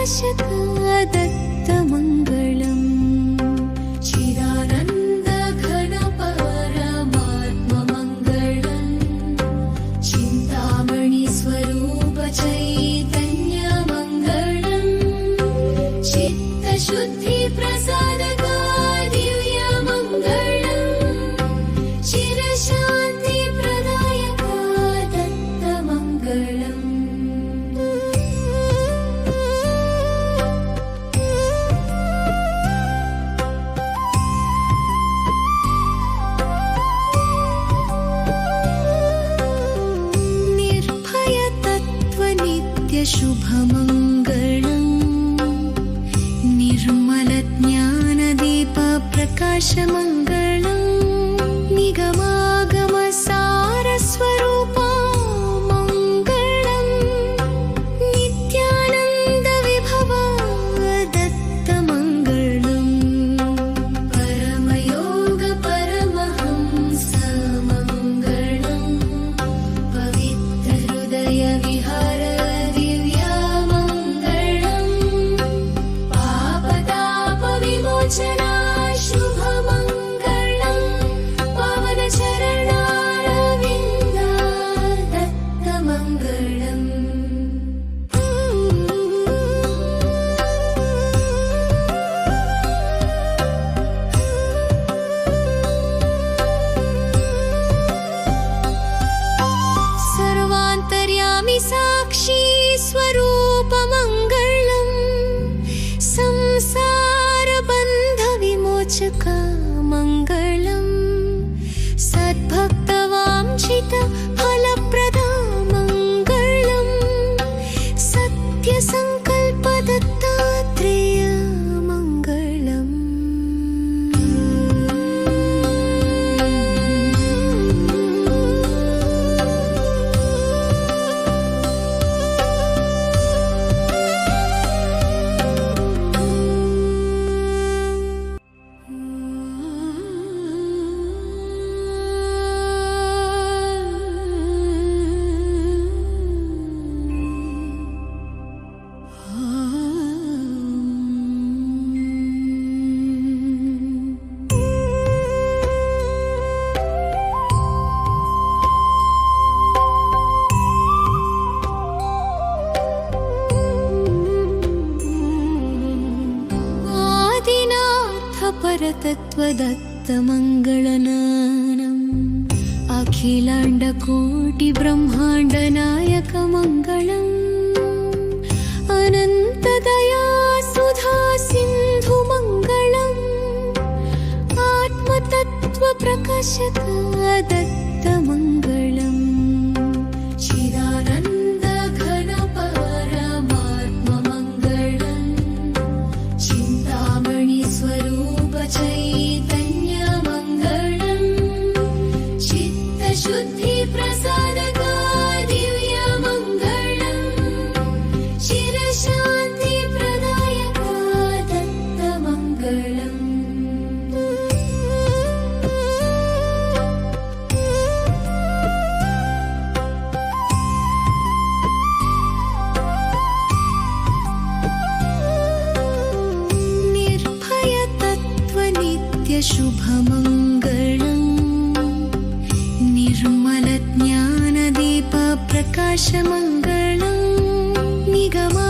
प्रकाशक दत्तमङ्गलम् चिदानन्द घन परमात्ममङ्गलम् चिन्तामणि स्वरूप चैतन्यमङ्गलम् चित्तशुद्धि प्रसादक दिव्यमङ्गलम् चिरशान्ति प्रदायक दत्तमङ्गलम् शुभमङ्गलम् निर्मलज्ञानदीप प्रकाशमङ्गलम् निगमागमसारस्वरूपा मङ्गलम् नित्यानन्दविभवा दत्तमङ्गलम् परमयोग परमहंस मङ्गलम् पवित्रहृदय विहार शुभमङ्गलम् पावनचरणारविन्द दत्तमङ्गलम् सर्वान्तर्यामि साक्षी स्वरूपमङ्गलम् मङ्गलम् सद्भक्तवाञ्छित फलप्रदा मङ्गलम् सत्यसङ्कल्प दत्तात्रेय मङ्गलम् परतत्त्वदत्तमङ्गलनानम् अखिलाण्डकोटि ब्रह्माण्डनायक मङ्गलम् अनन्तदया सुधा सिन्धु मङ्गलम् आत्मतत्त्वप्रकाशक दत्तमङ्गलम् चिदानन्द घन परमात्ममङ्गलम् चिन्तामणि स्वरूप चैतन्यमङ्गलम् चित्तशुद्धि प्रसादक दिव्यमङ्गलम् चिरशान्ति प्रदायक दत्तमङ्गलम् शुभमङ्गलम् निर्मलज्ञानदीप प्रकाशमङ्गलम् निगमा